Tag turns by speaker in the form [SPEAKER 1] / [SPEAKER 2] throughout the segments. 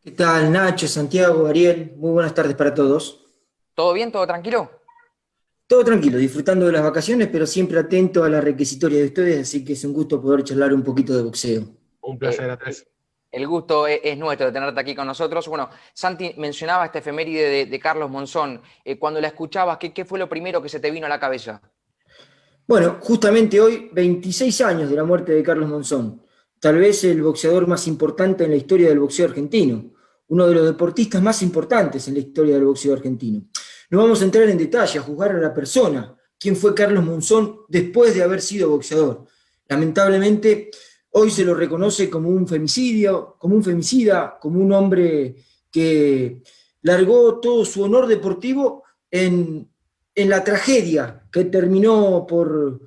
[SPEAKER 1] ¿Qué tal, Nacho, Santiago, Ariel? Muy buenas tardes para todos.
[SPEAKER 2] ¿Todo bien? ¿Todo tranquilo?
[SPEAKER 1] Todo tranquilo, disfrutando de las vacaciones, pero siempre atento a la requisitoria de ustedes, así que es un gusto poder charlar un poquito de boxeo.
[SPEAKER 3] Un placer,
[SPEAKER 2] Eh,
[SPEAKER 3] Andrés.
[SPEAKER 2] el gusto es nuestro de tenerte aquí con nosotros. Bueno, Santi mencionaba esta efeméride de Carlos Monzón. Cuando la escuchabas, ¿qué fue lo primero que se te vino a la cabeza?
[SPEAKER 1] Bueno, justamente hoy, 26 años de la muerte de Carlos Monzón, tal vez el boxeador más importante en la historia del boxeo argentino, uno de los deportistas más importantes en la historia del boxeo argentino. No vamos a entrar en detalle a juzgar a la persona, quién fue Carlos Monzón después de haber sido boxeador. Lamentablemente, hoy se lo reconoce como un femicidio, como un femicida, como un hombre que largó todo su honor deportivo en la tragedia que terminó por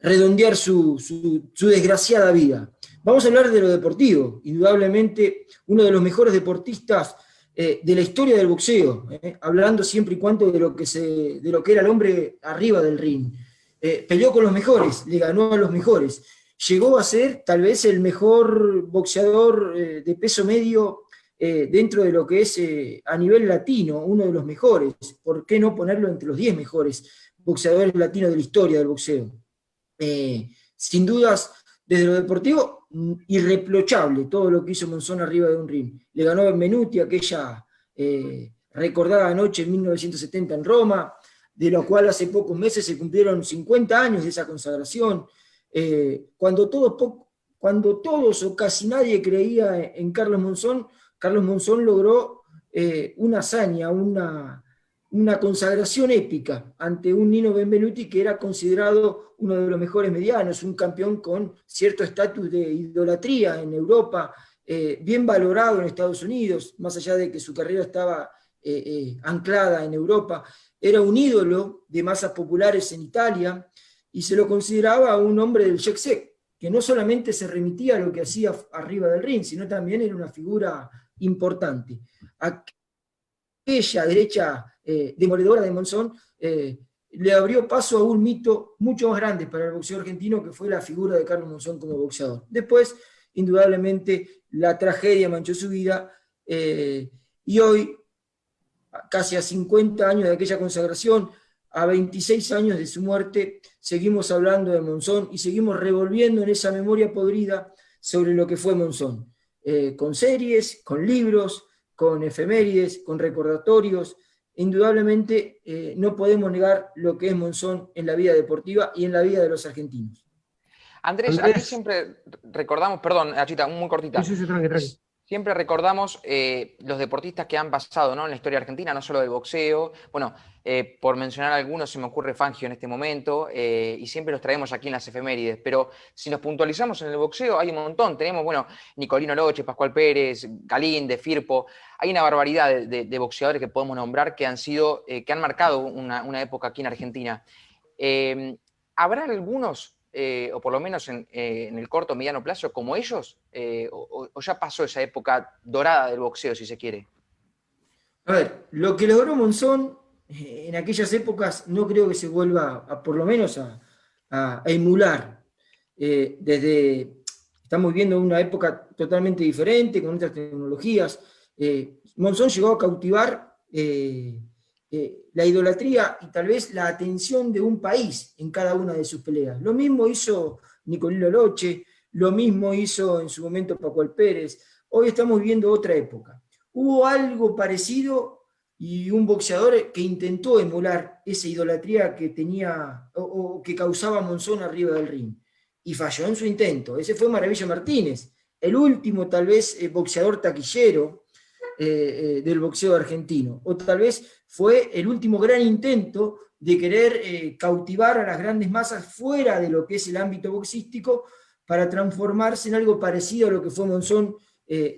[SPEAKER 1] redondear su desgraciada vida. Vamos a hablar de lo deportivo, indudablemente uno de los mejores deportistas de la historia del boxeo, hablando siempre y cuando de lo que era el hombre arriba del ring. Peleó con los mejores, le ganó a los mejores. Llegó a ser tal vez el mejor boxeador de peso medio dentro de lo que es a nivel latino, uno de los mejores. ¿Por qué no ponerlo entre los 10 mejores boxeadores latinos de la historia del boxeo? Sin dudas, desde lo deportivo, irreprochable todo lo que hizo Monzón arriba de un ring. Le ganó a Benvenuti aquella recordada noche en 1970 en Roma, de lo cual hace pocos meses se cumplieron 50 años de esa consagración. Cuando todos o casi nadie creía en Carlos Monzón logró una hazaña, una consagración épica ante un Nino Benvenuti que era considerado uno de los mejores medianos, un campeón con cierto estatus de idolatría en Europa, bien valorado en Estados Unidos, más allá de que su carrera estaba anclada en Europa. Era un ídolo de masas populares en Italia y se lo consideraba un hombre del jet set, que no solamente se remitía a lo que hacía arriba del ring, sino también era una figura importante. Aquella derecha demoledora de Monzón le abrió paso a un mito mucho más grande para el boxeo argentino, que fue la figura de Carlos Monzón como boxeador. Después, indudablemente, la tragedia manchó su vida y hoy, casi a 50 años de aquella consagración, a 26 años de su muerte, seguimos hablando de Monzón y seguimos revolviendo en esa memoria podrida sobre lo que fue Monzón, con series, con libros, con efemérides, con recordatorios. Indudablemente no podemos negar lo que es Monzón en la vida deportiva y en la vida de los argentinos.
[SPEAKER 2] Andrés, aquí
[SPEAKER 3] Andrés,
[SPEAKER 2] siempre recordamos, perdón, Achita, muy
[SPEAKER 3] sí,
[SPEAKER 2] cortita.
[SPEAKER 3] sí, sí, tranqui, tranqui.
[SPEAKER 2] Siempre recordamos los deportistas que han pasado, ¿no?, en la historia argentina, no solo del boxeo. Bueno, por mencionar algunos, se me ocurre Fangio en este momento, y siempre los traemos aquí en las efemérides. Pero si nos puntualizamos en el boxeo, hay un montón. Tenemos, bueno, Nicolino Loche, Pascual Pérez, Galíndez, Firpo. Hay una barbaridad de boxeadores que podemos nombrar que han sido, que han marcado una época aquí en Argentina. ¿Habrá algunos, o por lo menos en el corto o mediano plazo, como ellos? ¿O ya pasó esa época dorada del boxeo, si se quiere?
[SPEAKER 1] A ver, lo que logró Monzón en aquellas épocas no creo que se vuelva, por lo menos, a emular. Estamos viendo una época totalmente diferente, con otras tecnologías. Monzón llegó a cautivar la idolatría y tal vez la atención de un país en cada una de sus peleas. Lo mismo hizo Nicolino Loche, lo mismo hizo en su momento Pascual Pérez. Hoy estamos viendo otra época. Hubo algo parecido y un boxeador que intentó emular esa idolatría que tenía o que causaba Monzón arriba del ring y falló en su intento. Ese fue Maravilla Martínez, el último tal vez boxeador taquillero del boxeo argentino, o tal vez fue el último gran intento de querer cautivar a las grandes masas fuera de lo que es el ámbito boxístico para transformarse en algo parecido a lo que fue Monzón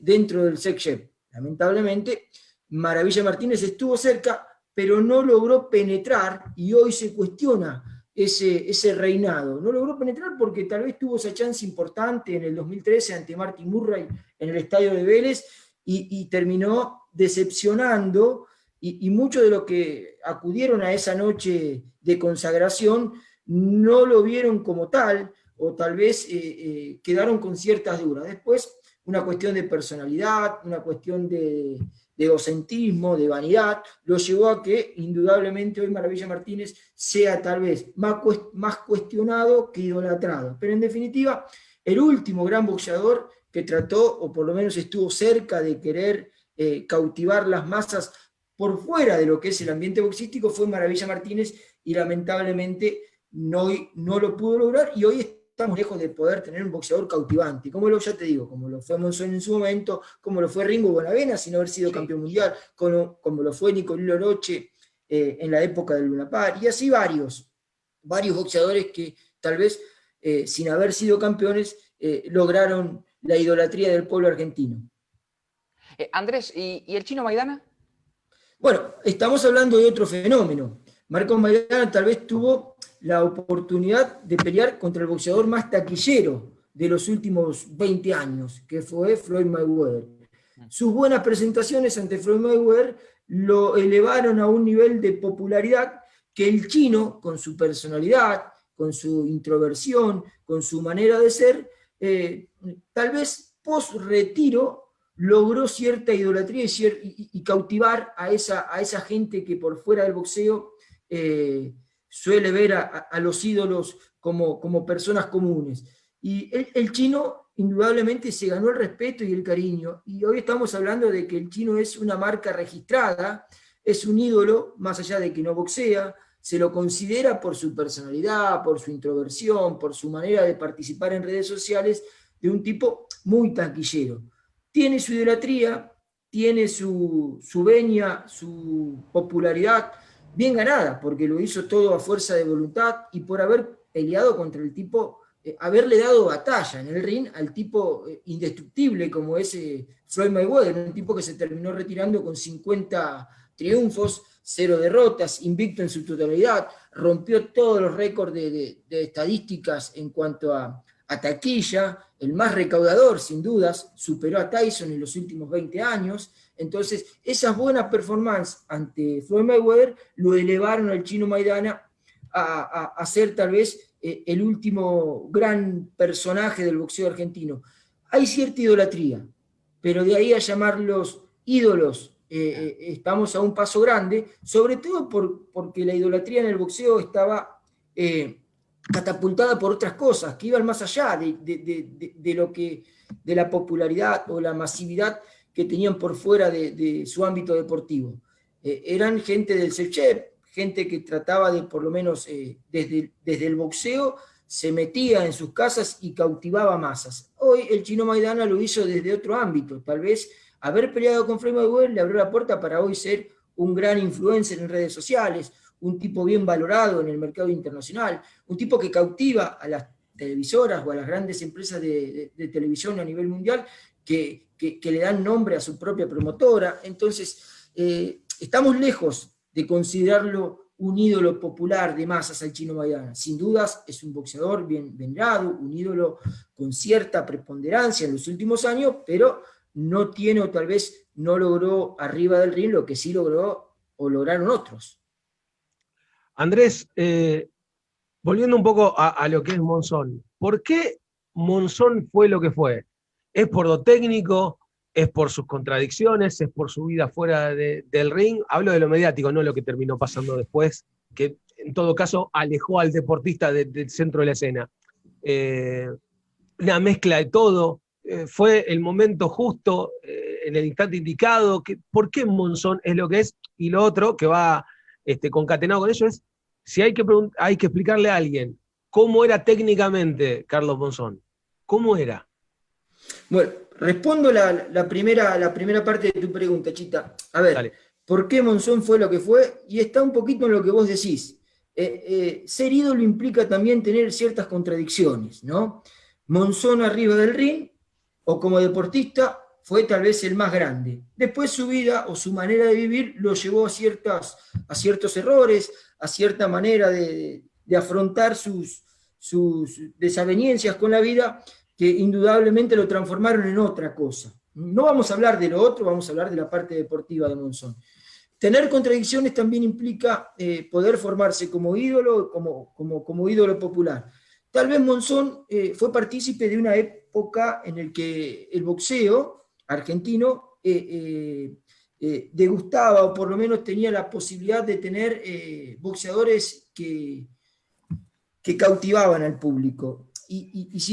[SPEAKER 1] dentro del sex shop. Lamentablemente, Maravilla Martínez estuvo cerca, pero no logró penetrar y hoy se cuestiona ese reinado. No logró penetrar porque tal vez tuvo esa chance importante en el 2013 ante Martin Murray en el estadio de Vélez y terminó decepcionando y muchos de los que acudieron a esa noche de consagración no lo vieron como tal o tal vez quedaron con ciertas dudas. Después una cuestión de personalidad, una cuestión de egocentrismo, de vanidad, lo llevó a que indudablemente hoy Maravilla Martínez sea tal vez más cuestionado que idolatrado. Pero en definitiva, el último gran boxeador que trató, o por lo menos estuvo cerca de querer cautivar las masas por fuera de lo que es el ambiente boxístico, fue Maravilla Martínez, y lamentablemente no lo pudo lograr, y hoy estamos lejos de poder tener un boxeador cautivante, ya te digo, como lo fue Monzón en su momento, como lo fue Ringo Bonavena sin haber sido campeón mundial, como lo fue Nicolino Oroche en la época del Luna Park, y así varios boxeadores que tal vez sin haber sido campeones lograron la idolatría del pueblo argentino.
[SPEAKER 2] Andrés, ¿y el Chino Maidana?
[SPEAKER 1] Bueno, estamos hablando de otro fenómeno. Marcos Maidana tal vez tuvo la oportunidad de pelear contra el boxeador más taquillero de los últimos 20 años, que fue Floyd Mayweather. Sus buenas presentaciones ante Floyd Mayweather lo elevaron a un nivel de popularidad que el chino, con su personalidad, con su introversión, con su manera de ser, tal vez post-retiro logró cierta idolatría y cautivar a esa gente que por fuera del boxeo suele ver a los ídolos como personas comunes. Y el chino indudablemente se ganó el respeto y el cariño, y hoy estamos hablando de que el chino es una marca registrada, es un ídolo, más allá de que no boxea, se lo considera por su personalidad, por su introversión, por su manera de participar en redes sociales, de un tipo muy taquillero. Tiene su idolatría, tiene su venia, su popularidad bien ganada, porque lo hizo todo a fuerza de voluntad y por haber peleado contra el tipo, haberle dado batalla en el ring al tipo indestructible como es Floyd Mayweather, un tipo que se terminó retirando con 50 triunfos, 0 derrotas, invicto en su totalidad, rompió todos los récords de estadísticas en cuanto a taquilla, el más recaudador sin dudas, superó a Tyson en los últimos 20 años. Entonces esas buenas performances ante Floyd Mayweather lo elevaron al Chino Maidana a ser tal vez el último gran personaje del boxeo argentino. Hay cierta idolatría, pero de ahí a llamarlos ídolos, estamos a un paso grande, sobre todo porque la idolatría en el boxeo estaba catapultada por otras cosas, que iban más allá de la popularidad o la masividad que tenían por fuera de su ámbito deportivo. Eran gente del self-chef, gente que trataba de, por lo menos desde el boxeo, se metía en sus casas y cautivaba masas. Hoy el Chino Maidana lo hizo desde otro ámbito. Tal vez haber peleado con Floyd Mayweather le abrió la puerta para hoy ser un gran influencer en redes sociales, un tipo bien valorado en el mercado internacional, un tipo que cautiva a las televisoras o a las grandes empresas de televisión a nivel mundial que le dan nombre a su propia promotora. Entonces, estamos lejos de considerarlo un ídolo popular de masas al Chino Maidana. Sin dudas es un boxeador bien venerado, un ídolo con cierta preponderancia en los últimos años, pero no tiene o tal vez no logró arriba del ring lo que sí logró o lograron otros.
[SPEAKER 3] Andrés, volviendo un poco a lo que es Monzón, ¿por qué Monzón fue lo que fue? ¿Es por lo técnico? ¿Es por sus contradicciones? ¿Es por su vida fuera del ring? Hablo de lo mediático, no lo que terminó pasando después, que en todo caso alejó al deportista del centro de la escena. Una mezcla de todo. Fue el momento justo, en el instante indicado. ¿Por qué Monzón es lo que es? Y lo otro que va concatenado con ello es si hay que explicarle a alguien cómo era técnicamente Carlos Monzón. ¿Cómo era?
[SPEAKER 1] Bueno, respondo la primera parte de tu pregunta, Chita. A ver,
[SPEAKER 3] Dale.
[SPEAKER 1] ¿por qué Monzón fue lo que fue? Y está un poquito en lo que vos decís. Ser ídolo implica también tener ciertas contradicciones, ¿no? Monzón arriba del ring, o como deportista, fue tal vez el más grande. Después su vida o su manera de vivir lo llevó a ciertos errores, a cierta manera de afrontar sus desavenencias con la vida, que indudablemente lo transformaron en otra cosa. No vamos a hablar de lo otro, vamos a hablar de la parte deportiva de Monzón. Tener contradicciones también implica poder formarse como ídolo, como ídolo popular. tal vez Monzón fue partícipe de una época en la que el boxeo argentino degustaba, o por lo menos tenía la posibilidad de tener boxeadores que cautivaban al público. Y es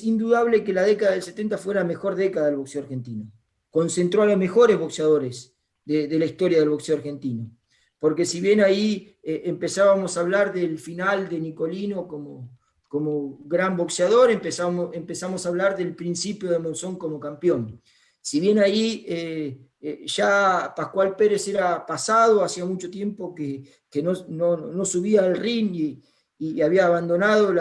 [SPEAKER 1] indudable que la década del 70 fue la mejor década del boxeo argentino. Concentró a los mejores boxeadores de la historia del boxeo argentino. Porque si bien ahí empezábamos a hablar del final de Nicolino como gran boxeador, empezamos a hablar del principio de Monzón como campeón. Si bien ahí ya Pascual Pérez era pasado, hacía mucho tiempo que no subía al ring y había abandonado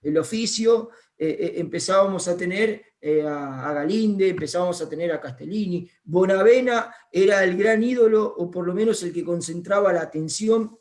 [SPEAKER 1] el oficio, empezábamos a tener a Galinde, empezábamos a tener a Castellini. Bonavena era el gran ídolo, o por lo menos el que concentraba la atención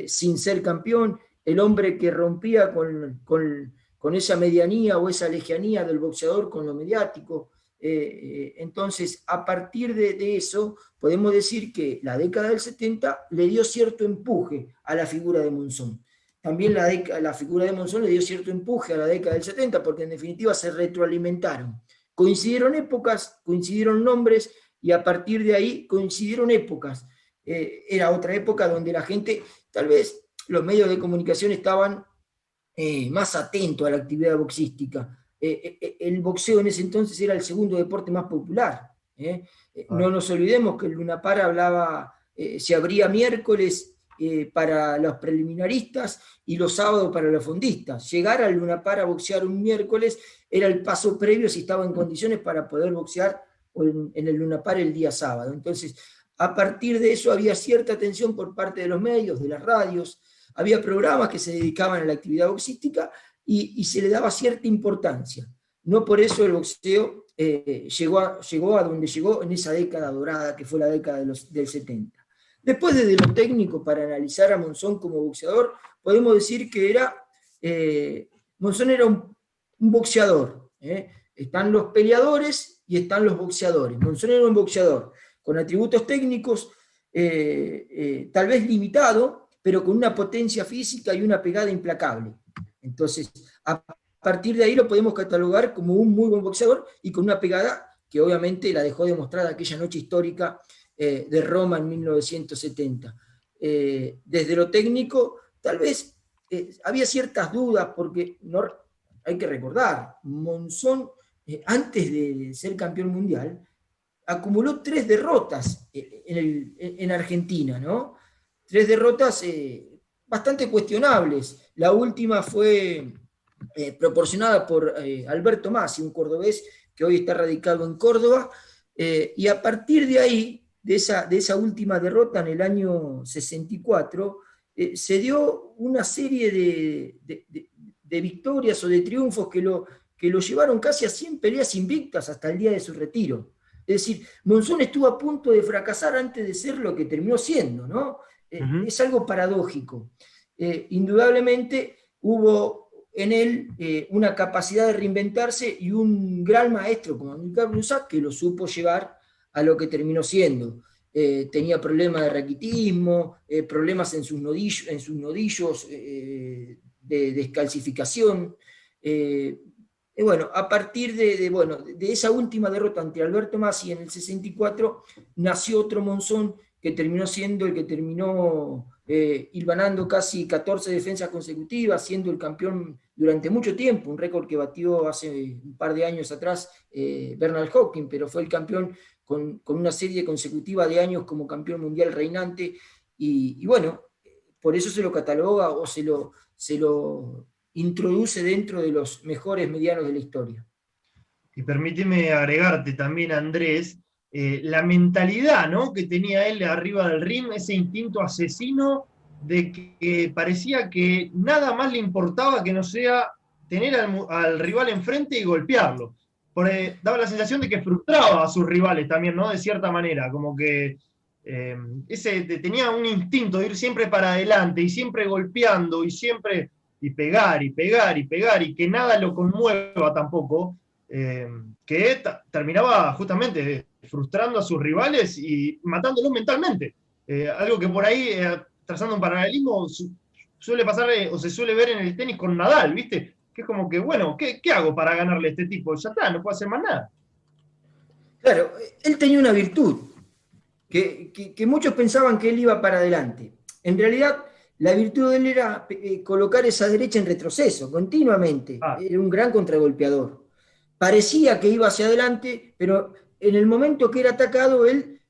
[SPEAKER 1] sin ser campeón, el hombre que rompía con esa medianía o esa lejanía del boxeador con lo mediático. Entonces, a partir de eso, podemos decir que la década del 70 le dio cierto empuje a la figura de Monzón. También la figura de Monzón le dio cierto empuje a la década del 70, porque en definitiva se retroalimentaron. Coincidieron épocas, coincidieron nombres, y a partir de ahí coincidieron épocas. Era otra época donde la gente, tal vez los medios de comunicación estaban más atentos a la actividad boxística. El boxeo en ese entonces era el segundo deporte más popular. No nos olvidemos que el Lunapar hablaba, se abría miércoles para los preliminaristas y los sábados para los fondistas. Llegar al Lunapar a boxear un miércoles era el paso previo si estaba en condiciones para poder boxear en el Lunapar el día sábado. Entonces, a partir de eso había cierta atención por parte de los medios, de las radios, había programas que se dedicaban a la actividad boxística y se le daba cierta importancia. No por eso el boxeo llegó a donde llegó en esa década dorada, que fue la década del 70. Después, desde lo técnico, para analizar a Monzón como boxeador, podemos decir que Monzón era un boxeador. Están los peleadores y están los boxeadores. Monzón era un boxeador con atributos técnicos, tal vez limitado, pero con una potencia física y una pegada implacable. Entonces, a partir de ahí lo podemos catalogar como un muy buen boxeador y con una pegada que obviamente la dejó demostrada aquella noche histórica de Roma en 1970. Desde lo técnico, tal vez había ciertas dudas, porque no, hay que recordar, Monzón, antes de ser campeón mundial, acumuló 3 derrotas en Argentina, ¿no? 3 derrotas bastante cuestionables. La última fue proporcionada por Alberto Masi, un cordobés que hoy está radicado en Córdoba, y a partir de ahí, de esa última derrota en el año 64, se dio una serie de victorias o de triunfos que lo llevaron casi a 100 peleas invictas hasta el día de su retiro. Es decir, Monzón estuvo a punto de fracasar antes de ser lo que terminó siendo, ¿no? Es algo paradójico. Indudablemente hubo en él una capacidad de reinventarse y un gran maestro como Amílcar Brusac que lo supo llevar a lo que terminó siendo. Tenía problemas de raquitismo, problemas en sus nodillos de descalcificación. Bueno, a partir de esa última derrota ante Alberto Masi en el 64, nació otro Monzón que terminó siendo el que terminó hilvanando casi 14 defensas consecutivas, siendo el campeón durante mucho tiempo, un récord que batió hace un par de años atrás Bernard Hopkins, pero fue el campeón con una serie consecutiva de años como campeón mundial reinante, y bueno, por eso se lo cataloga o se lo introduce dentro de los mejores medianos de la historia.
[SPEAKER 4] Y permíteme agregarte también, Andrés, la mentalidad, ¿no?, que tenía él arriba del ring, ese instinto asesino de que parecía que nada más le importaba que no sea tener al rival enfrente y golpearlo. Daba la sensación de que frustraba a sus rivales también, ¿no?, de cierta manera, como que tenía un instinto de ir siempre para adelante y siempre golpeando y pegar y pegar y pegar y que nada lo conmueva tampoco, que terminaba justamente frustrando a sus rivales y matándolos mentalmente. Algo que por ahí, trazando un paralelismo, suele pasar o se suele ver en el tenis con Nadal, ¿viste? Que es como que, bueno, ¿qué hago para ganarle a este tipo? Ya está, no puedo hacer más nada.
[SPEAKER 1] Claro, él tenía una virtud, que muchos pensaban que él iba para adelante. En realidad, la virtud de él era colocar esa derecha en retroceso continuamente. Era un gran contragolpeador. Parecía que iba hacia adelante, pero en el momento que era atacado, él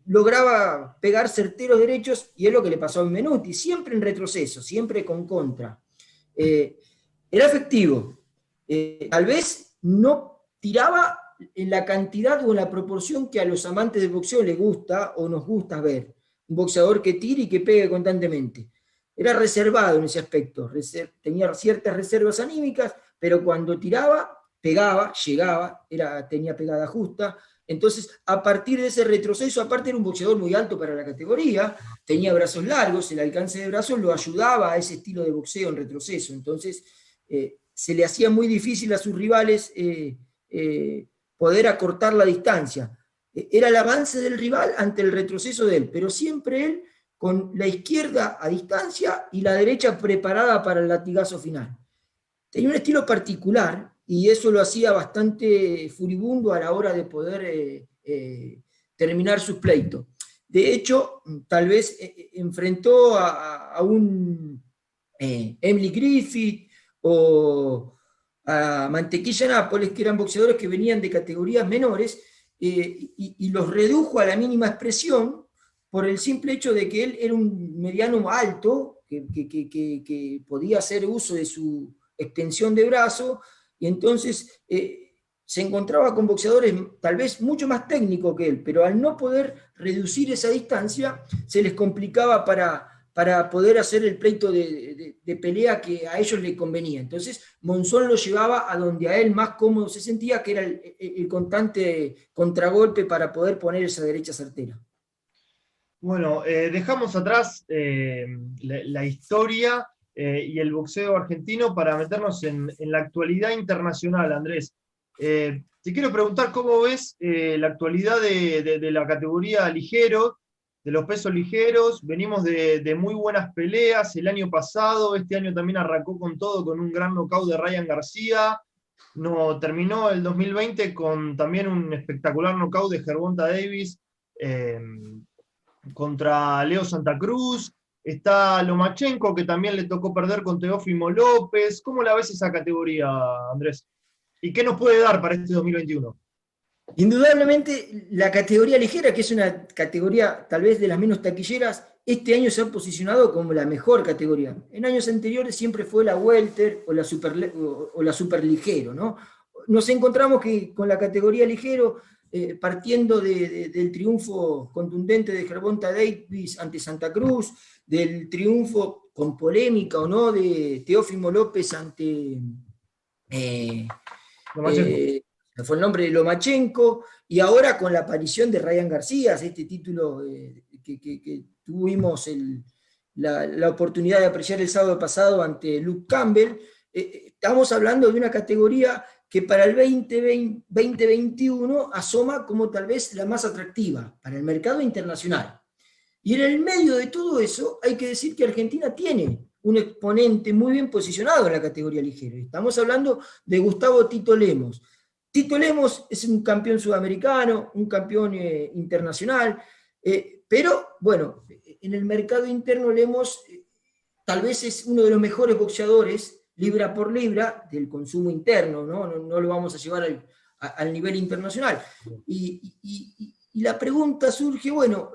[SPEAKER 1] lograba pegar certeros derechos, y es lo que le pasó a Menuti, siempre en retroceso, siempre con contra. Era efectivo. Tal vez no tiraba en la cantidad o en la proporción que a los amantes del boxeo les gusta o nos gusta ver. Un boxeador que tire y que pegue constantemente. Era reservado en ese aspecto, tenía ciertas reservas anímicas, pero cuando tiraba, pegaba, llegaba, tenía pegada justa. Entonces, a partir de ese retroceso, aparte era un boxeador muy alto para la categoría, tenía brazos largos, el alcance de brazos lo ayudaba a ese estilo de boxeo en retroceso. Entonces, se le hacía muy difícil a sus rivales poder acortar la distancia. Era el avance del rival ante el retroceso de él, pero siempre él con la izquierda a distancia y la derecha preparada para el latigazo final. Tenía un estilo particular y eso lo hacía bastante furibundo a la hora de poder terminar sus pleitos. De hecho, tal vez enfrentó a un Emily Griffith o a Mantequilla Nápoles, que eran boxeadores que venían de categorías menores, y los redujo a la mínima expresión por el simple hecho de que él era un mediano alto, que podía hacer uso de su extensión de brazo, y entonces se encontraba con boxeadores tal vez mucho más técnicos que él, pero al no poder reducir esa distancia, se les complicaba para poder hacer el pleito de pelea que a ellos les convenía. Entonces, Monzón lo llevaba a donde a él más cómodo se sentía, que era el constante contragolpe para poder poner esa derecha certera.
[SPEAKER 4] Bueno, dejamos atrás la historia y el boxeo argentino para meternos en la actualidad internacional, Andrés. Te quiero preguntar cómo ves la actualidad de la categoría ligero, de los pesos ligeros. Venimos de muy buenas peleas el año pasado, este año también arrancó con todo, con un gran knockout de Ryan García. No, terminó el 2020 con también un espectacular knockout de Gervonta Davis contra Leo Santa Cruz. Está Lomachenko, que también le tocó perder con Teófimo López. ¿Cómo la ves esa categoría, Andrés? ¿Y qué nos puede dar para este 2021?
[SPEAKER 1] Indudablemente, la categoría ligera, que es una categoría tal vez de las menos taquilleras, este año se ha posicionado como la mejor categoría. En años anteriores siempre fue la welter o la superligero, ¿no? Nos encontramos que con la categoría ligero, partiendo del triunfo contundente de Gervonta Davis ante Santa Cruz, del triunfo con polémica o no de Teófimo López ante fue el nombre de Lomachenko, y ahora con la aparición de Ryan García, este título que tuvimos la oportunidad de apreciar el sábado pasado ante Luke Campbell, estamos hablando de una categoría que para el 2021 asoma como tal vez la más atractiva para el mercado internacional. Y en el medio de todo eso hay que decir que Argentina tiene un exponente muy bien posicionado en la categoría ligera. Estamos hablando de Gustavo Tito Lemos. Tito Lemos es un campeón sudamericano, un campeón internacional, pero bueno, en el mercado interno Lemos tal vez es uno de los mejores boxeadores libra por libra del consumo interno, no lo vamos a llevar al nivel internacional. Y la pregunta surge, bueno,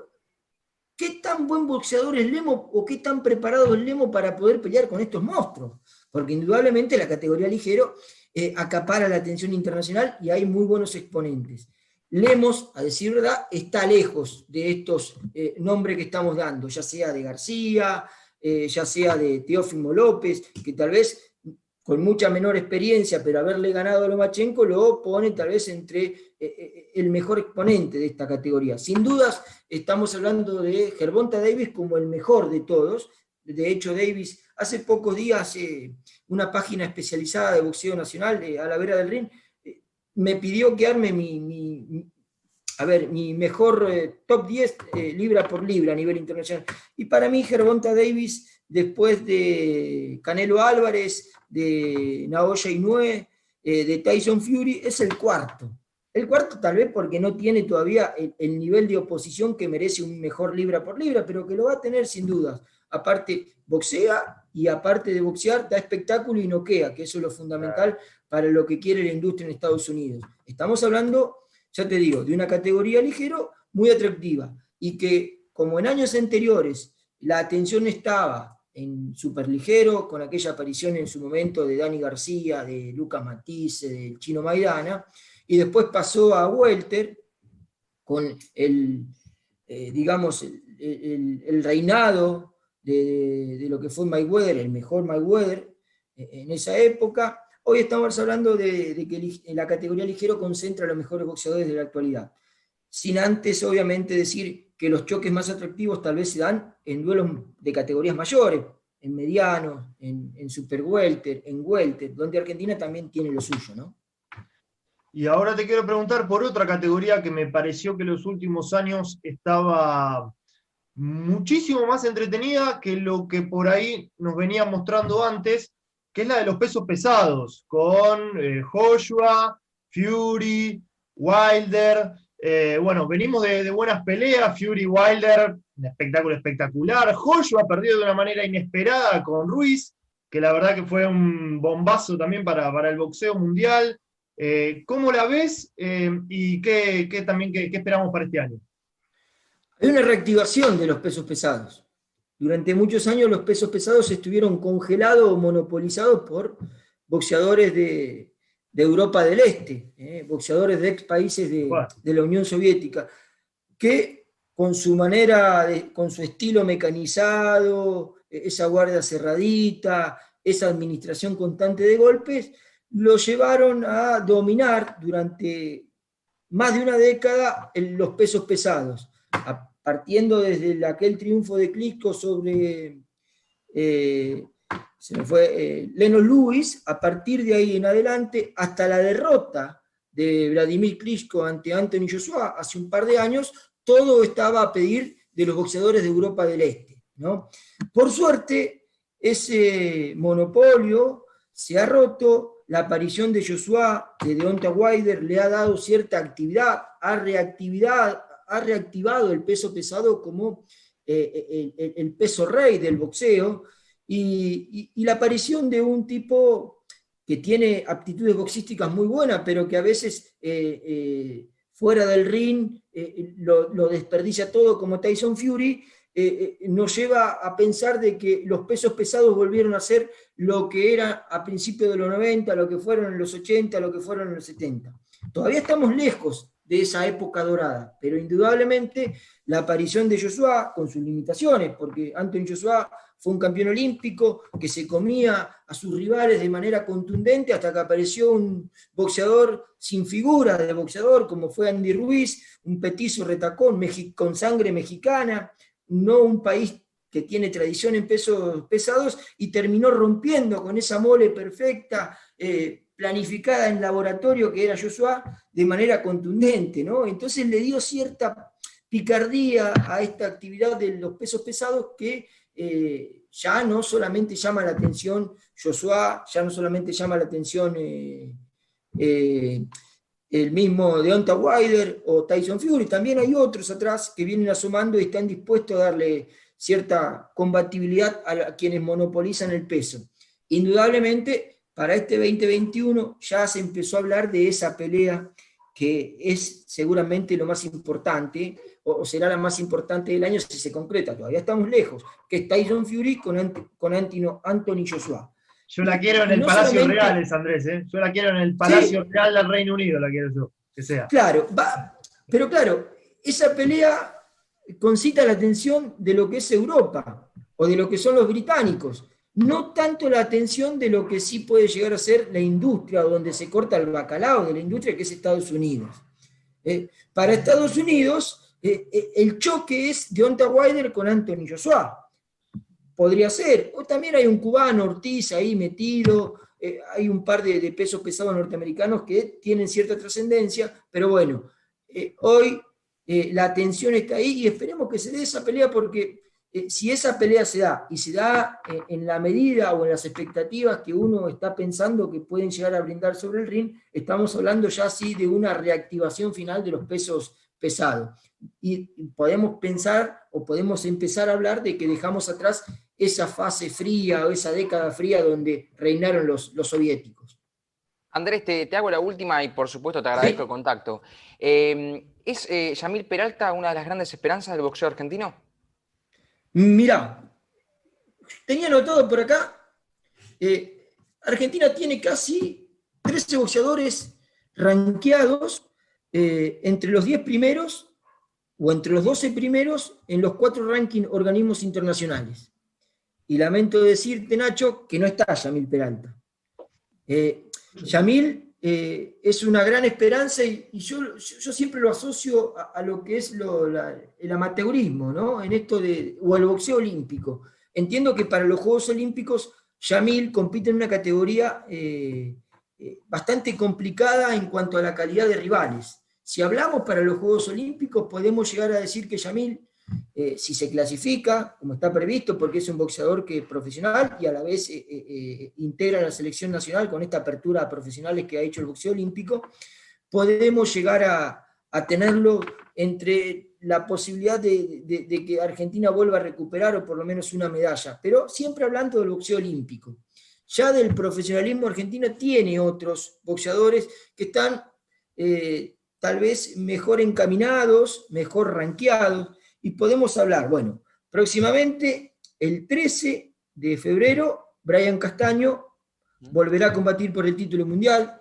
[SPEAKER 1] ¿qué tan buen boxeador es Lemos o qué tan preparado es Lemos para poder pelear con estos monstruos? Porque indudablemente la categoría ligero acapara la atención internacional y hay muy buenos exponentes. Lemos, a decir verdad, está lejos de estos nombres que estamos dando, ya sea de García, ya sea de Teófimo López, que tal vez con mucha menor experiencia, pero haberle ganado a Lomachenko lo pone tal vez entre el mejor exponente de esta categoría. Sin dudas, estamos hablando de Gervonta Davis como el mejor de todos. De hecho, Davis, hace pocos días, una página especializada de boxeo nacional, a la vera del ring, me pidió que arme mi mejor top 10 libra por libra a nivel internacional. Y para mí, Gervonta Davis después de Canelo Álvarez, de Naoya Inoue, de Tyson Fury, es el cuarto. El cuarto tal vez porque no tiene todavía el nivel de oposición que merece un mejor libra por libra, pero que lo va a tener sin dudas. Aparte, boxea y aparte de boxear, da espectáculo y noquea, que eso es lo fundamental para lo que quiere la industria en Estados Unidos. Estamos hablando, ya te digo, de una categoría ligero muy atractiva y que, como en años anteriores, la atención estaba en superligero, con aquella aparición en su momento de Dani García, de Lucas Matisse, del Chino Maidana, y después pasó a welter con digamos, el reinado de lo que fue Mayweather, el mejor Mayweather en esa época. Hoy estamos hablando de que la categoría ligero concentra a los mejores boxeadores de la actualidad. Sin antes, obviamente, decir que los choques más atractivos tal vez se dan en duelos de categorías mayores, en medianos, en super welter, en welter, donde Argentina también tiene lo suyo, ¿no?
[SPEAKER 4] Y ahora te quiero preguntar por otra categoría que me pareció que en los últimos años estaba muchísimo más entretenida que lo que por ahí nos venía mostrando antes, que es la de los pesos pesados, con Joshua, Fury, Wilder. Bueno, venimos de buenas peleas, Fury, Wilder, un espectáculo espectacular. Joshua perdió de una manera inesperada con Ruiz, que la verdad que fue un bombazo también para el boxeo mundial. ¿Cómo la ves y qué esperamos para este año?
[SPEAKER 1] Hay una reactivación de los pesos pesados. Durante muchos años los pesos pesados estuvieron congelados o monopolizados por boxeadores de Europa del Este, boxeadores de ex países de la Unión Soviética, que con su manera, con su estilo mecanizado, esa guardia cerradita, esa administración constante de golpes, lo llevaron a dominar durante más de una década los pesos pesados, partiendo desde aquel triunfo de Klitschko sobre Lennox Lewis. A partir de ahí en adelante, hasta la derrota de Vladimir Klitschko ante Anthony Joshua hace un par de años, todo estaba a pedir de los boxeadores de Europa del Este, ¿no? Por suerte, ese monopolio se ha roto. La aparición de Joshua, de Deontay Wilder, le ha dado cierta actividad, ha reactivado el peso pesado como el peso rey del boxeo, y la aparición de un tipo que tiene aptitudes boxísticas muy buenas, pero que a veces fuera del ring lo desperdicia todo, como Tyson Fury, nos lleva a pensar de que los pesos pesados volvieron a ser lo que era a principios de los 90, lo que fueron en los 80, lo que fueron en los 70. Todavía estamos lejos de esa época dorada, pero indudablemente la aparición de Joshua, con sus limitaciones, porque Anthony Joshua fue un campeón olímpico que se comía a sus rivales de manera contundente hasta que apareció un boxeador sin figura de boxeador, como fue Andy Ruiz, un petizo retacón con sangre mexicana, no un país que tiene tradición en pesos pesados, y terminó rompiendo con esa mole perfecta, planificada en laboratorio que era Joshua, de manera contundente, ¿no? Entonces le dio cierta picardía a esta actividad de los pesos pesados que ya no solamente llama la atención Joshua, ya no solamente llama la atención el mismo Deontay Wilder o Tyson Fury, también hay otros atrás que vienen asomando y están dispuestos a darle cierta combatibilidad a quienes monopolizan el peso. Indudablemente, para este 2021 ya se empezó a hablar de esa pelea que es seguramente lo más importante, o será la más importante del año si se concreta. Todavía estamos lejos, que es Tyson Fury con Anthony Joshua.
[SPEAKER 4] Yo la quiero en el Palacio Real, Andrés, ¿eh? Yo la quiero en el Palacio Real del Reino Unido, la quiero yo, que sea.
[SPEAKER 1] Claro, pero claro, esa pelea concita la atención de lo que es Europa, o de lo que son los británicos, no tanto la atención de lo que sí puede llegar a ser la industria, donde se corta el bacalao de la industria, que es Estados Unidos. Para Estados Unidos, el choque es Deontay Wilder con Anthony Joshua. Podría ser, o también hay un cubano, Ortiz, ahí metido, hay un par de pesos pesados norteamericanos que tienen cierta trascendencia, pero bueno, hoy la atención está ahí y esperemos que se dé esa pelea porque si esa pelea se da, y se da en la medida o en las expectativas que uno está pensando que pueden llegar a brindar sobre el ring, estamos hablando ya sí de una reactivación final de los pesos pesados. Y podemos pensar o podemos empezar a hablar de que dejamos atrás esa fase fría o esa década fría donde reinaron los soviéticos.
[SPEAKER 2] Andrés, te hago la última y por supuesto te agradezco el contacto. ¿Es Yamil Peralta una de las grandes esperanzas del boxeo argentino?
[SPEAKER 1] Mirá, tenía anotado por acá, Argentina tiene casi 13 boxeadores rankeados entre los 10 primeros o entre los 12 primeros en los 4 ranking organismos internacionales. Y lamento decirte, Nacho, que no está Yamil Peralta. Yamil es una gran esperanza y yo siempre lo asocio a lo que es el amateurismo, ¿no? En esto o el boxeo olímpico. Entiendo que para los Juegos Olímpicos Yamil compite en una categoría bastante complicada en cuanto a la calidad de rivales. Si hablamos para los Juegos Olímpicos, podemos llegar a decir que Yamil, si se clasifica, como está previsto, porque es un boxeador que es profesional y a la vez integra la selección nacional con esta apertura a profesionales que ha hecho el boxeo olímpico, podemos llegar a tenerlo entre la posibilidad de que Argentina vuelva a recuperar o por lo menos una medalla, pero siempre hablando del boxeo olímpico. Ya del profesionalismo, Argentina tiene otros boxeadores que están tal vez mejor encaminados, mejor rankeados, y podemos hablar, bueno, próximamente, el 13 de febrero, Brian Castaño volverá a combatir por el título mundial,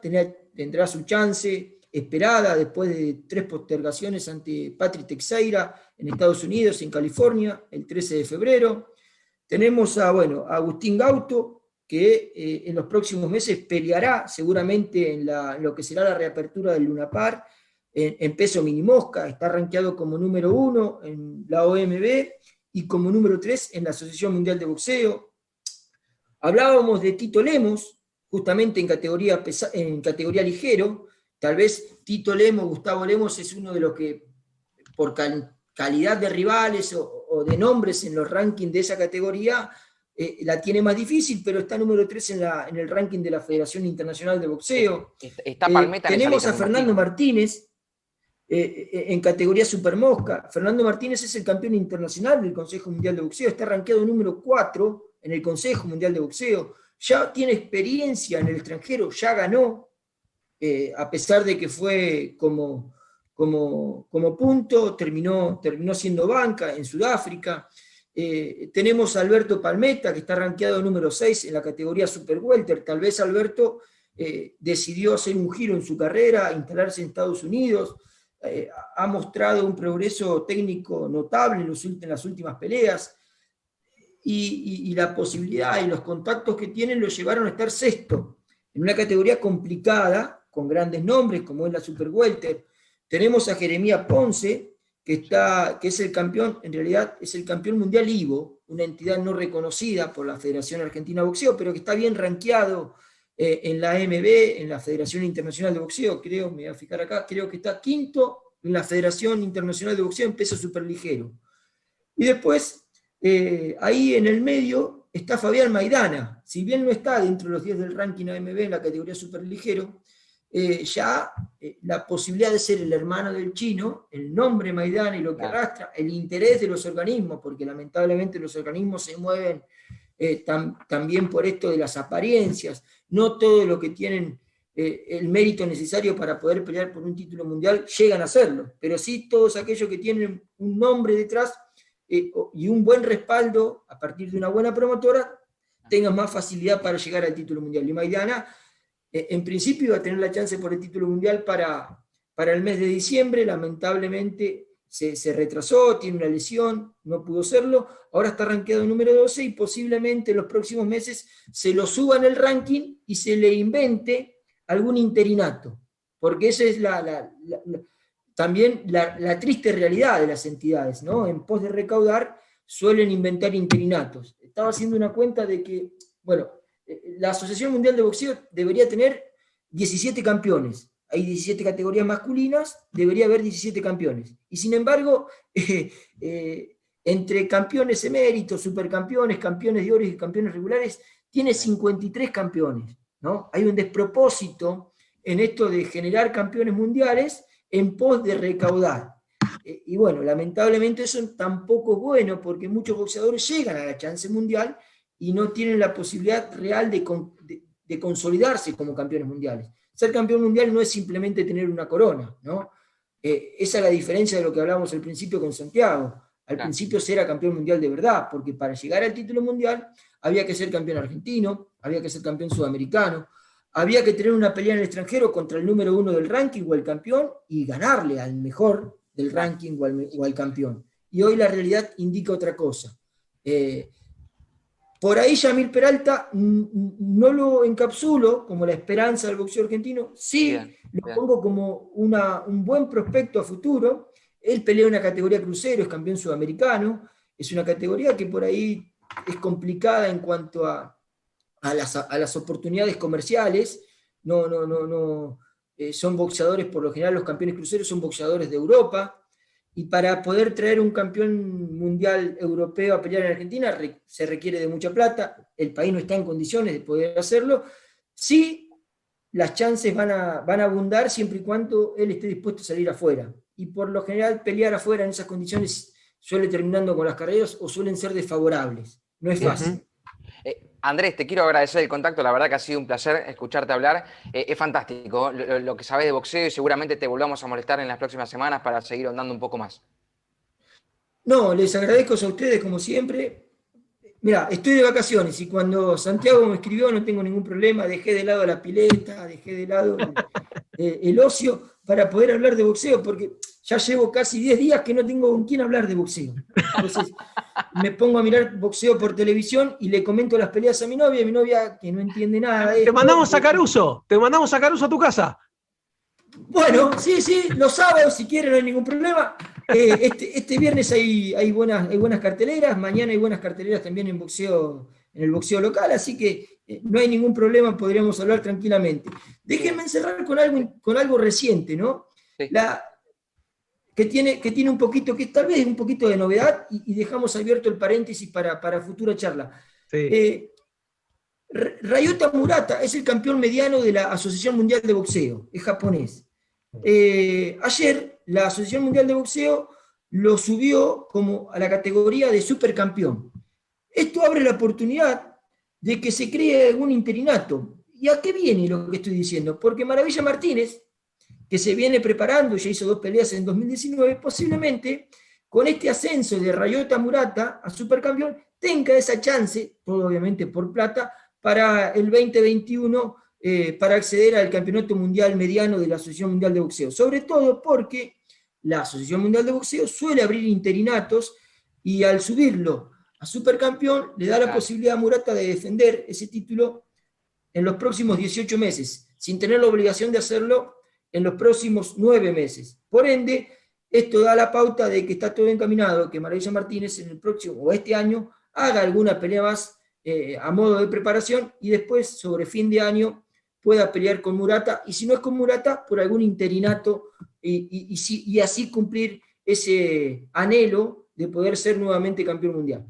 [SPEAKER 1] tendrá su chance esperada después de 3 postergaciones ante Patrick Teixeira en Estados Unidos, en California, el 13 de febrero. Tenemos a Agustín Gauto, que en los próximos meses peleará seguramente en lo que será la reapertura del Luna Park, en peso minimosca, está rankeado como número 1 en la OMB y como número 3 en la Asociación Mundial de Boxeo. Hablábamos de Tito Lemos, justamente en categoría ligero. Tal vez Tito Lemos, Gustavo Lemos, es uno de los que, por calidad de rivales o de nombres en los rankings de esa categoría, la tiene más difícil, pero está número 3 en el ranking de la Federación Internacional de Boxeo.
[SPEAKER 2] Está Palmeta en esa
[SPEAKER 1] tenemos
[SPEAKER 2] lista,
[SPEAKER 1] a Fernando Martínez en categoría supermosca. Fernando Martínez es el campeón internacional del Consejo Mundial de Boxeo, está rankeado número 4 en el Consejo Mundial de Boxeo, ya tiene experiencia en el extranjero, ya ganó, a pesar de que fue como punto, terminó siendo banca en Sudáfrica. Tenemos a Alberto Palmeta, que está rankeado número 6 en la categoría Super Welter. Tal vez Alberto decidió hacer un giro en su carrera, instalarse en Estados Unidos, ha mostrado un progreso técnico notable en las últimas peleas, y la posibilidad y los contactos que tienen lo llevaron a estar sexto, en una categoría complicada, con grandes nombres, como es la Super Welter. Tenemos a Jeremías Ponce, que es el campeón, en realidad es el campeón mundial IBO, una entidad no reconocida por la Federación Argentina de Boxeo, pero que está bien rankeado en la AMB, en la Federación Internacional de Boxeo, me voy a fijar acá, creo que está quinto en la Federación Internacional de Boxeo en peso superligero. Y después, ahí en el medio, está Fabián Maidana. Si bien no está dentro de los 10 del ranking AMB en la categoría superligero, ya la posibilidad de ser el hermano del chino, el nombre Maidana y lo que arrastra, el interés de los organismos, porque lamentablemente los organismos se mueven también por esto de las apariencias, no todo lo que tienen el mérito necesario para poder pelear por un título mundial llegan a hacerlo, pero sí todos aquellos que tienen un nombre detrás y un buen respaldo a partir de una buena promotora, tengan más facilidad para llegar al título mundial. Y Maidana, en principio, iba a tener la chance por el título mundial para el mes de diciembre, lamentablemente se retrasó, tiene una lesión, no pudo serlo, ahora está rankeado número 12 y posiblemente en los próximos meses se lo suba en el ranking y se le invente algún interinato, porque esa es también la triste realidad de las entidades, ¿no? En pos de recaudar suelen inventar interinatos. Estaba haciendo una cuenta de que, la Asociación Mundial de Boxeo debería tener 17 campeones. Hay 17 categorías masculinas, debería haber 17 campeones. Y sin embargo, entre campeones eméritos, supercampeones, campeones de oro y campeones regulares, tiene 53 campeones, ¿no? Hay un despropósito en esto de generar campeones mundiales en pos de recaudar. Y bueno, lamentablemente eso tampoco es bueno, porque muchos boxeadores llegan a la chance mundial y no tienen la posibilidad real de consolidarse como campeones mundiales. Ser campeón mundial no es simplemente tener una corona, ¿no? Esa es la diferencia de lo que hablábamos al principio con Santiago. Al principio se era campeón mundial de verdad, porque para llegar al título mundial había que ser campeón argentino, había que ser campeón sudamericano, había que tener una pelea en el extranjero contra el número 1 del ranking o el campeón y ganarle al mejor del ranking o al campeón. Y hoy la realidad indica otra cosa. Por ahí Yamil Peralta no lo encapsulo como la esperanza del boxeo argentino, sí lo pongo como un buen prospecto a futuro. Él pelea una categoría crucero, es campeón sudamericano, es una categoría que por ahí es complicada en cuanto a las oportunidades comerciales. Son boxeadores, por lo general los campeones cruceros son boxeadores de Europa, y para poder traer un campeón mundial europeo a pelear en Argentina se requiere de mucha plata, el país no está en condiciones de poder hacerlo. Sí, las chances van a abundar siempre y cuando él esté dispuesto a salir afuera, y por lo general pelear afuera en esas condiciones suele terminando con las carreras o suelen ser desfavorables, no es fácil.
[SPEAKER 2] Andrés, te quiero agradecer el contacto, la verdad que ha sido un placer escucharte hablar. Es fantástico lo que sabes de boxeo, y seguramente te volvamos a molestar en las próximas semanas para seguir ahondando un poco más.
[SPEAKER 1] No, les agradezco a ustedes como siempre. Mira, estoy de vacaciones y cuando Santiago me escribió no tengo ningún problema, dejé de lado la pileta, dejé de lado el ocio para poder hablar de boxeo, porque ya llevo casi 10 días que no tengo con quién hablar de boxeo. Entonces me pongo a mirar boxeo por televisión y le comento las peleas a mi novia que no entiende nada de esto.
[SPEAKER 3] Te mandamos a Caruso a tu casa.
[SPEAKER 1] Bueno, sí, los sábados si quieren no hay ningún problema. Este viernes hay buenas carteleras, mañana hay buenas carteleras también en el boxeo local, así que no hay ningún problema, podríamos hablar tranquilamente. Déjenme encerrar con algo reciente, ¿no? Sí. Que tiene un poquito, que tal vez un poquito de novedad, y dejamos abierto el paréntesis para futura charla. Sí. Ryota Murata es el campeón mediano de la Asociación Mundial de Boxeo, es japonés. Ayer la Asociación Mundial de Boxeo lo subió como a la categoría de supercampeón. Esto abre la oportunidad de que se cree algún interinato. ¿Y a qué viene lo que estoy diciendo? Porque Maravilla Martínez, que se viene preparando, ya hizo 2 peleas en 2019, posiblemente con este ascenso de Ryota Murata a supercampeón tenga esa chance, todo obviamente por plata, para el 2021, para acceder al campeonato mundial mediano de la Asociación Mundial de Boxeo. Sobre todo porque la Asociación Mundial de Boxeo suele abrir interinatos, y al subirlo a supercampeón le da la posibilidad a Murata de defender ese título en los próximos 18 meses, sin tener la obligación de hacerlo en los próximos 9 meses. Por ende, esto da la pauta de que está todo encaminado, que Maravilla Martínez en el próximo o este año haga alguna pelea más a modo de preparación, y después sobre fin de año pueda pelear con Murata, y si no es con Murata, por algún interinato, y así cumplir ese anhelo de poder ser nuevamente campeón mundial.